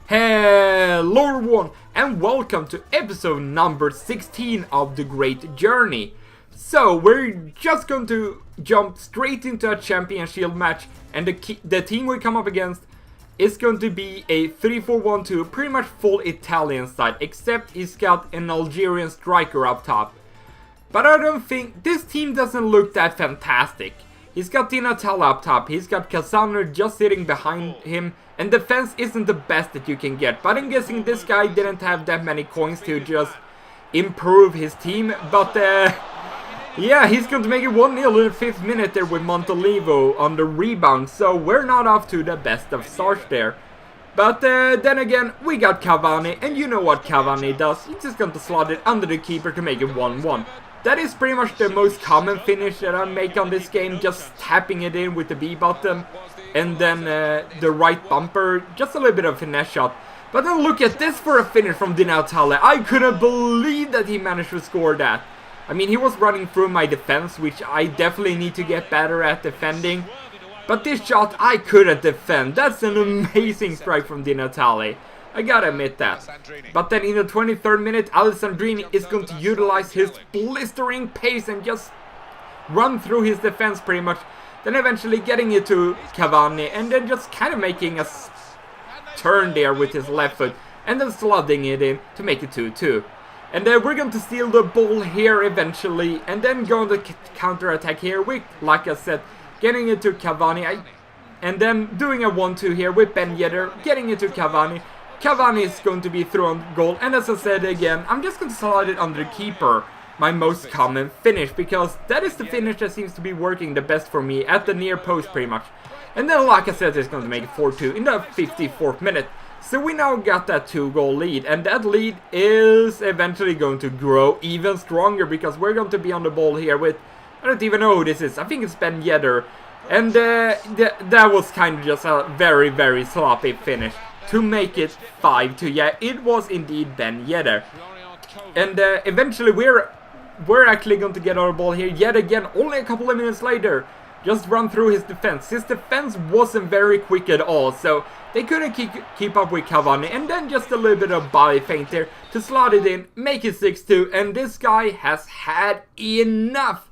Hello everyone and welcome to episode number 16 of The Great Journey. So we're just going to jump straight into a champion shield match, and the team we come up against is going to be a 3-4-1-2, pretty much full Italian side, except he's got an Algerian striker up top. But I don't think this team doesn't look that fantastic. He's got Di Natale up top, he's got Cassandra just sitting behind him, and defense isn't the best that you can get. But I'm guessing this guy didn't have that many coins to just improve his team. But yeah, he's going to make it 1-0 in the 5th minute there with Montolivo on the rebound. So we're not off to the best of starts there. But then again, we got Cavani, and you know what Cavani does. He's just going to slot it under the keeper to make it 1-1. That is pretty much the most common finish that I make on this game, just tapping it in with the B button. And then the right bumper, just a little bit of finesse shot. But then look at this for a finish from Di Natale. I couldn't believe that he managed to score that. I mean, he was running through my defense, which I definitely need to get better at defending. But this shot, I couldn't defend. That's an amazing strike from Di Natale. I gotta admit that. But then in the 23rd minute, Alessandrini is going to utilize his blistering pace and just run through his defense pretty much. Then eventually getting it to Cavani and then just kind of making a turn there with his left foot. And then slotting it in to make it 2-2. And then we're going to steal the ball here eventually. And then go on the counter-attack here with, like I said, getting it to Cavani. And then doing a 1-2 here with Ben Yedder, getting it to Cavani. Cavani is going to be through on goal, and as I said again, I'm just going to slide it under the keeper, my most common finish, because that is the finish that seems to be working the best for me at the near post pretty much. And then like I said, it's going to make it 4-2 in the 54th minute. So we now got that 2-goal lead, and that lead is eventually going to grow even stronger, because we're going to be on the ball here with, I don't even know who this is, I think it's Ben Yedder. And that was kind of just a very, very sloppy finish to make it 5-2. Yeah, it was indeed Ben Yedder. And eventually we're actually going to get our ball here yet again, only a couple of minutes later. Just run through his defense. His defense wasn't very quick at all, so they couldn't keep up with Cavani. And then just a little bit of body feint there to slot it in, make it 6-2. And this guy has had enough.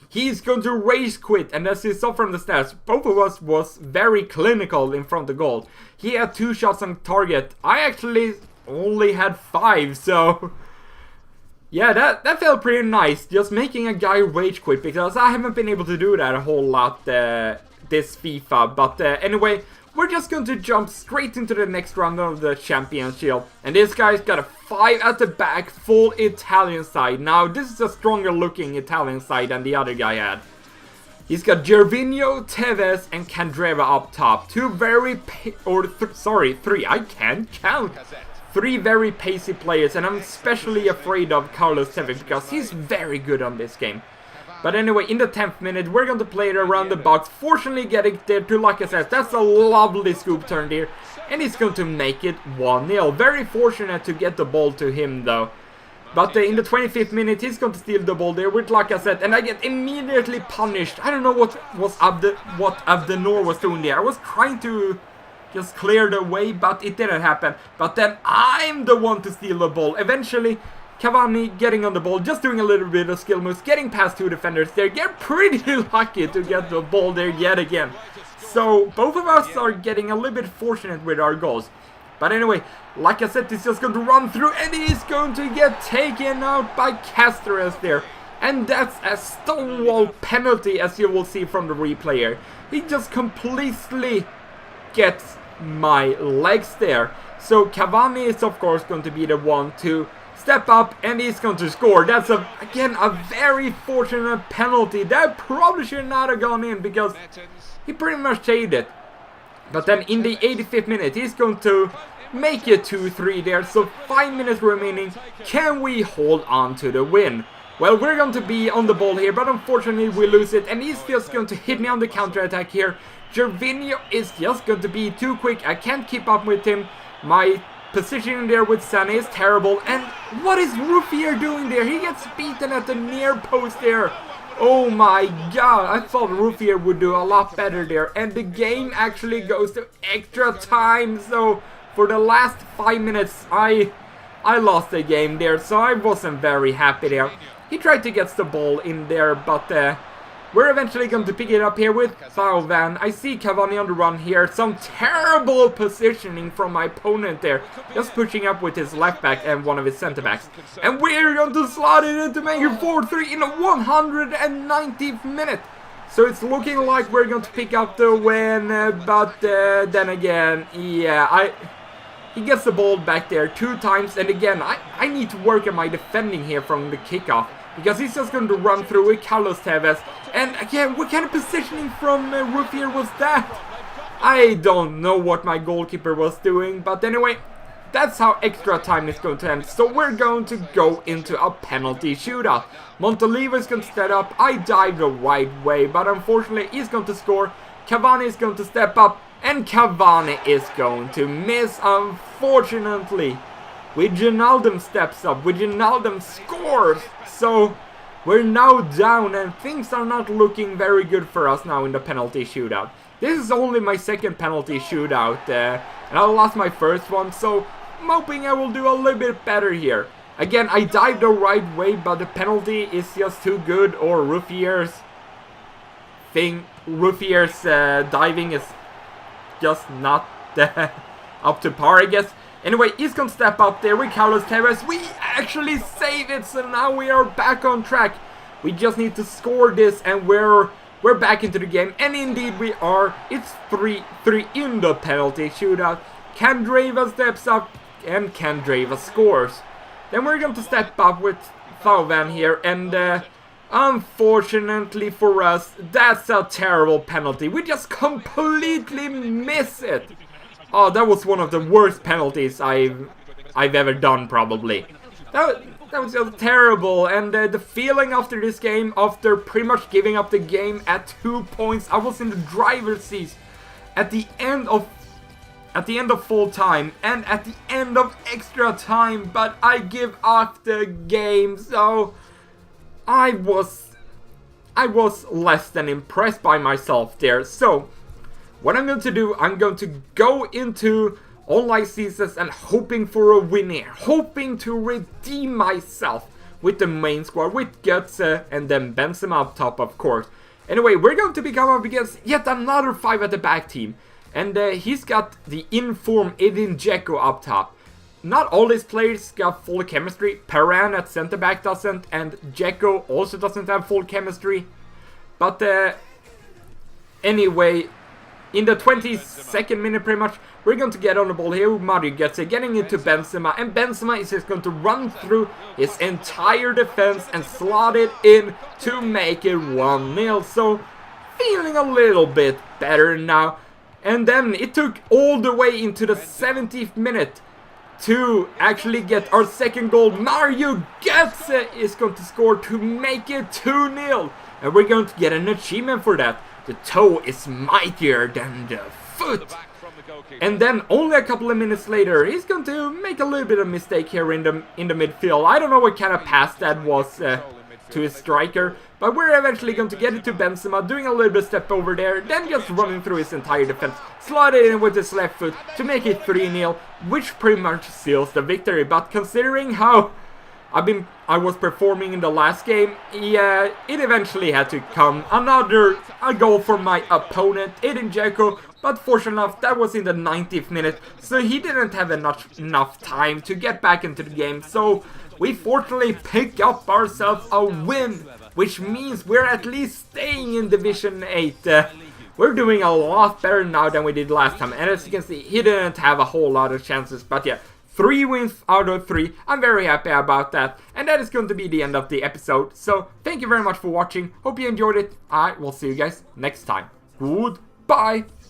He's going to rage quit, and as you saw from the stats, both of us was very clinical in front of goal. He had 2 shots on target. I actually only had 5, so yeah, that felt pretty nice, just making a guy rage quit, because I haven't been able to do that a whole lot this FIFA. But anyway, we're just going to jump straight into the next round of the Champion Shield. And this guy's got a 5 at the back, full Italian side. Now, this is a stronger looking Italian side than the other guy had. He's got Gervinho, Tevez, and Candreva up top. 3, I can't count. 3 very pacey players, and I'm especially afraid of Carlos Tevez because he's very good on this game. But anyway, in the 10th minute, we're going to play it around the box. Fortunately, getting there to, like I said, that's a lovely scoop turn there. And he's going to make it 1-0. Very fortunate to get the ball to him, though. But in the 25th minute, he's going to steal the ball there with, like I said, and I get immediately punished. I don't know what Abdenor was doing there. I was trying to just clear the way, but it didn't happen. But then I'm the one to steal the ball. Eventually, Cavani getting on the ball, just doing a little bit of skill moves, getting past 2 defenders there. Get pretty lucky to get the ball there yet again. So both of us are getting a little bit fortunate with our goals. But anyway, like I said, he's just going to run through, and he's going to get taken out by Cáceres there. And that's a stonewall penalty, as you will see from the replay here. He just completely gets my legs there. So Cavani is of course going to be the one to step up, and he's going to score. That's again a very fortunate penalty. That probably should not have gone in because he pretty much saved it. But then in the 85th minute, he's going to make it 2-3 there. So 5 minutes remaining. Can we hold on to the win? Well, we're going to be on the ball here, but unfortunately we lose it, and he's just going to hit me on the counter-attack here. Gervinho is just going to be too quick. I can't keep up with him. My positioning there with Sané is terrible. And what is Ruffier doing there? He gets beaten at the near post there. Oh my god, I thought Ruffier would do a lot better there. And the game actually goes to extra time. So for the last 5 minutes, I lost the game there, so I wasn't very happy there. He tried to get the ball in there, but we're eventually going to pick it up here with Van. I see Cavani on the run here. Some terrible positioning from my opponent there. Just pushing up with his left back and one of his center backs. And we're going to slot it in to make it 4-3 in the 190th minute. So it's looking like we're going to pick up the win, but then again, yeah, he gets the ball back there 2 times, and again, I need to work on my defending here from the kickoff, because he's just going to run through with Carlos Tevez, and again, what kind of positioning from Ruffier was that? I don't know what my goalkeeper was doing, but anyway, that's how extra time is going to end. So we're going to go into a penalty shootout. Montolivo is going to step up. I dived the right way, but unfortunately he's going to score. Cavani is going to step up, and Cavani is going to miss, unfortunately. Wijnaldum steps up. Wijnaldum scores. So we're now down, and things are not looking very good for us now in the penalty shootout. This is only my second penalty shootout, and I lost my first one, so I'm hoping I will do a little bit better here. Again, I dived the right way, but the penalty is just too good, or Ruffier's diving is just not up to par, I guess. Anyway, he's gonna step up there with Carlos Tevez. We actually save it, so now we are back on track. We just need to score this, and we're back into the game, and indeed we are. It's 3-3 in the penalty shootout. Candreva steps up, and Candreva scores. Then we're going to step up with Van here, and unfortunately for us, that's a terrible penalty. We just completely miss it. Oh, that was one of the worst penalties I've ever done, probably. That was just terrible, and the feeling after this game, after pretty much giving up the game at 2 points, I was in the driver's seat at the end of full time and at the end of extra time, but I give up the game, so I was less than impressed by myself there. So what I'm going to do, I'm going to go into online seasons and hoping for a win here, hoping to redeem myself with the main squad, with Götze and then Benzema up top, of course. Anyway, we're going to become up against yet another 5 at the back team. And he's got the informed Edin Dzeko up top. Not all his players got full chemistry. Peran at center back doesn't, and Dzeko also doesn't have full chemistry. But anyway, in the 22nd minute pretty much, we're going to get on the ball here with Mario Götze, getting into Benzema, and Benzema is just going to run through his entire defense and slot it in to make it 1-0. So, feeling a little bit better now. And then it took all the way into the 70th minute to actually get our second goal. Mario Götze is going to score to make it 2-0. And we're going to get an achievement for that. The toe is mightier than the foot. And then only a couple of minutes later, he's going to make a little bit of mistake here in the midfield. I don't know what kind of pass that was to his striker, but we're eventually going to get it to Benzema, doing a little bit of step over there, then just running through his entire defense, slot it in with his left foot to make it 3-0, which pretty much seals the victory. But considering how I was performing in the last game, yeah, it eventually had to come a goal from my opponent, Edin Dzeko, but fortunately enough, that was in the 90th minute, so he didn't have enough time to get back into the game, so we fortunately pick up ourselves a win, which means we're at least staying in Division 8. We're doing a lot better now than we did last time, and as you can see, he didn't have a whole lot of chances, but yeah, 3 wins out of 3, I'm very happy about that, and that is going to be the end of the episode, so thank you very much for watching, hope you enjoyed it, I will see you guys next time, goodbye!